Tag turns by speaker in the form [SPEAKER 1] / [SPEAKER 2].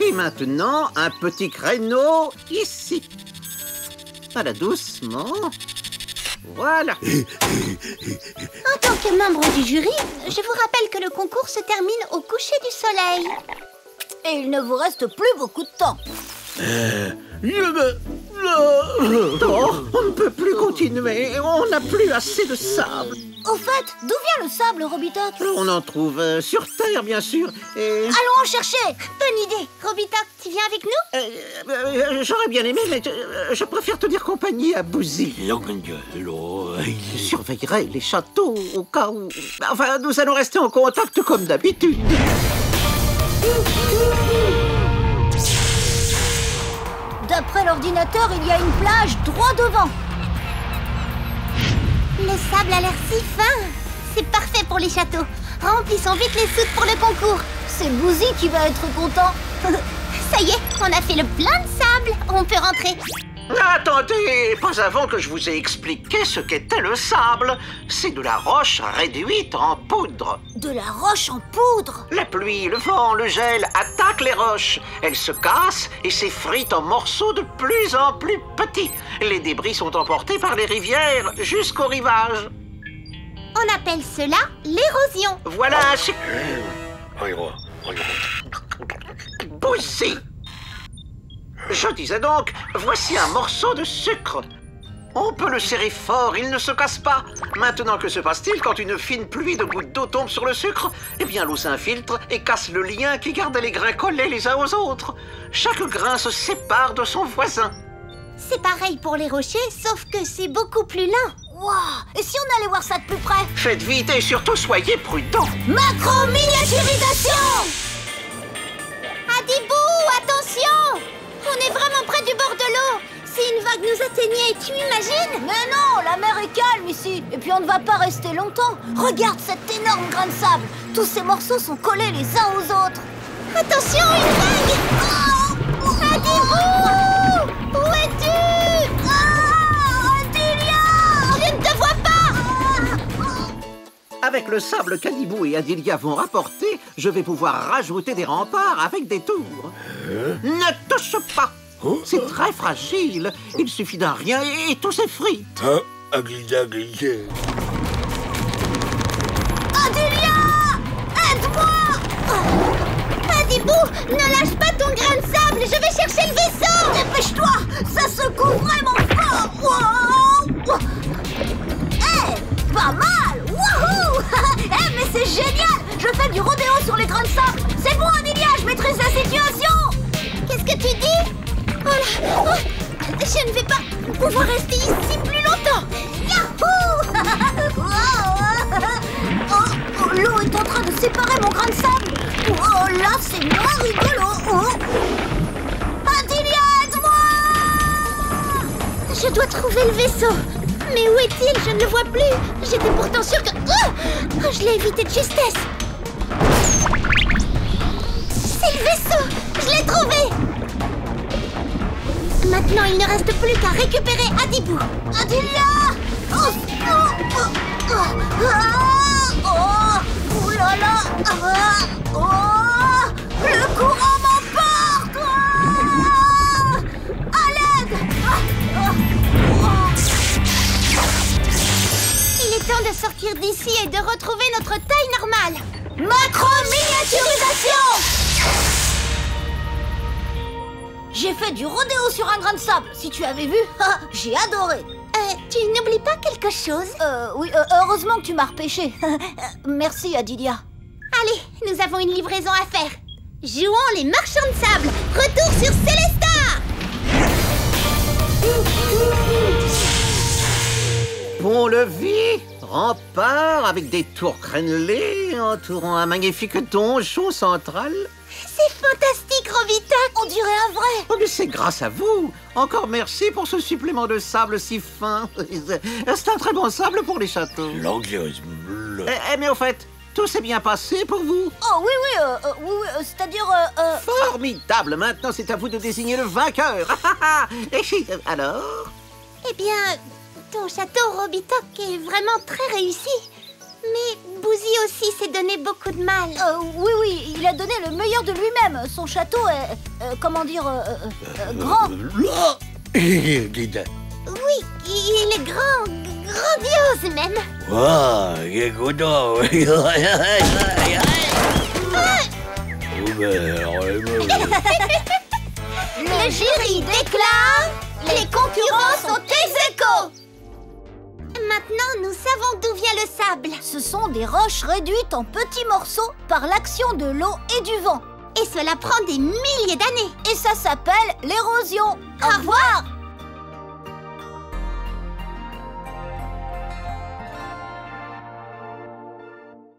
[SPEAKER 1] Et maintenant, un petit créneau ici. Voilà, doucement. Voilà.
[SPEAKER 2] En tant que membre du jury, je vous rappelle que le concours se termine au coucher du soleil.
[SPEAKER 3] Et il ne vous reste plus beaucoup de temps.
[SPEAKER 1] Oh, on ne peut plus continuer. On n'a plus assez de sable.
[SPEAKER 3] Au fait, d'où vient le sable, Robitoc?
[SPEAKER 1] On en trouve sur Terre, bien sûr. Et...
[SPEAKER 3] Allons en chercher.
[SPEAKER 2] Bonne idée. Robitoc, tu viens avec nous?
[SPEAKER 1] J'aurais bien aimé, mais je préfère tenir compagnie à Bouzy. Je surveillerai les châteaux au cas où... Enfin, nous allons rester en contact comme d'habitude.
[SPEAKER 3] D'après l'ordinateur, il y a une plage droit devant.
[SPEAKER 2] Le sable a l'air si fin. C'est parfait pour les châteaux. Remplissons vite les soutes pour le concours.
[SPEAKER 3] C'est Bouzy qui va être content.
[SPEAKER 2] Ça y est, on a fait le plein de sable. On peut rentrer.
[SPEAKER 1] Attendez, pas avant que je vous ai expliqué ce qu'était le sable. C'est de la roche réduite en poudre.
[SPEAKER 3] De la roche en poudre.
[SPEAKER 1] La pluie, le vent, le gel attaquent les roches. Elles se cassent et s'effritent en morceaux de plus en plus petits. Les débris sont emportés par les rivières jusqu'au rivage.
[SPEAKER 2] On appelle cela l'érosion.
[SPEAKER 1] Voilà, c'est... Bouzy. Je disais donc, voici un morceau de sucre. On peut le serrer fort, il ne se casse pas. Maintenant, que se passe-t-il quand une fine pluie de gouttes d'eau tombe sur le sucre? Eh bien, l'eau s'infiltre et casse le lien qui garde les grains collés les uns aux autres. Chaque grain se sépare de son voisin.
[SPEAKER 2] C'est pareil pour les rochers, sauf que c'est beaucoup plus lent.
[SPEAKER 3] Waouh! Et si on allait voir ça de plus près?
[SPEAKER 1] Faites vite et surtout soyez prudents.
[SPEAKER 3] Macro-miniaturisation!
[SPEAKER 2] Adibou, attention! On est vraiment près du bord de l'eau. Si une vague nous atteignait, tu imagines?
[SPEAKER 3] Mais non, la mer est calme ici. Et puis on ne va pas rester longtemps. Regarde cet énorme grain de sable. Tous ces morceaux sont collés les uns aux autres.
[SPEAKER 2] Attention, une vague! Adibou! Où es-tu?
[SPEAKER 3] Adilia!
[SPEAKER 2] Je ne te vois pas!
[SPEAKER 1] Avec le sable qu'Adibou et Adilia vont rapporter, je vais pouvoir rajouter des remparts avec des tours. Ne touche pas! C'est très fragile. Il suffit d'un rien et tout s'effrite.
[SPEAKER 3] Adilia! Aide-moi!
[SPEAKER 2] Adibou, ne lâche pas ton grain de sable. Je vais chercher le vaisseau.
[SPEAKER 3] Dépêche-toi! Ça secoue vraiment fort! Wow! Pas mal! Wouhou! Mais c'est génial! Je fais du rodéo sur les grains de sable! C'est bon, Adilia, je maîtrise la situation!
[SPEAKER 2] Qu'est-ce que tu dis? Oh là! Je ne vais pas pouvoir rester ici plus longtemps!
[SPEAKER 3] Yahoo! L'eau est en train de séparer mon grain de sable! Oh là, c'est moins rigolo! Adilia, aide-moi!
[SPEAKER 2] Je dois trouver le vaisseau. Mais où est-il? Je ne le vois plus. J'étais pourtant sûre que... Oh, je l'ai évité de justesse. C'est le vaisseau. Je l'ai trouvé. Maintenant, il ne reste plus qu'à récupérer Adibou.
[SPEAKER 3] Adilia! Oh là là! Le courant m'emporte! À l'aide!
[SPEAKER 2] Il est temps de sortir d'ici et de retrouver notre taille normale.
[SPEAKER 3] Macro-miniaturisation! J'ai fait du rodéo sur un grain de sable, si tu avais vu. J'ai adoré.
[SPEAKER 2] Tu n'oublies pas quelque chose?
[SPEAKER 3] Oui, heureusement que tu m'as repêché. Merci, Adilia.
[SPEAKER 2] Allez, nous avons une livraison à faire. Jouons les marchands de sable. Retour sur Célesta.
[SPEAKER 1] Pont-levis, rempart avec des tours crénelées entourant un magnifique donjon central.
[SPEAKER 2] C'est fantastique, Robitoc.
[SPEAKER 3] On dirait un vrai.
[SPEAKER 1] Oh, mais c'est grâce à vous. Encore merci pour ce supplément de sable si fin. C'est un très bon sable pour les châteaux.
[SPEAKER 4] L'anglicisme.
[SPEAKER 1] Mais au fait, tout s'est bien passé pour vous?
[SPEAKER 3] Oh oui, c'est-à-dire...
[SPEAKER 1] Formidable. Maintenant, c'est à vous de désigner le vainqueur. Alors?
[SPEAKER 2] Eh bien, ton château, Robitoc, est vraiment très réussi. Mais Bouzy aussi s'est donné beaucoup de mal.
[SPEAKER 3] Oui, il a donné le meilleur de lui-même. Son château est, grand.
[SPEAKER 4] Guide.
[SPEAKER 2] Oui, il est grand, grandiose même.
[SPEAKER 4] Wow, qué coton.
[SPEAKER 3] Le jury déclare: les concurrents sont ex-aequo.
[SPEAKER 2] Maintenant, nous savons d'où vient le sable.
[SPEAKER 3] Ce sont des roches réduites en petits morceaux par l'action de l'eau et du vent.
[SPEAKER 2] Et cela prend des milliers d'années.
[SPEAKER 3] Et ça s'appelle l'érosion. Au revoir.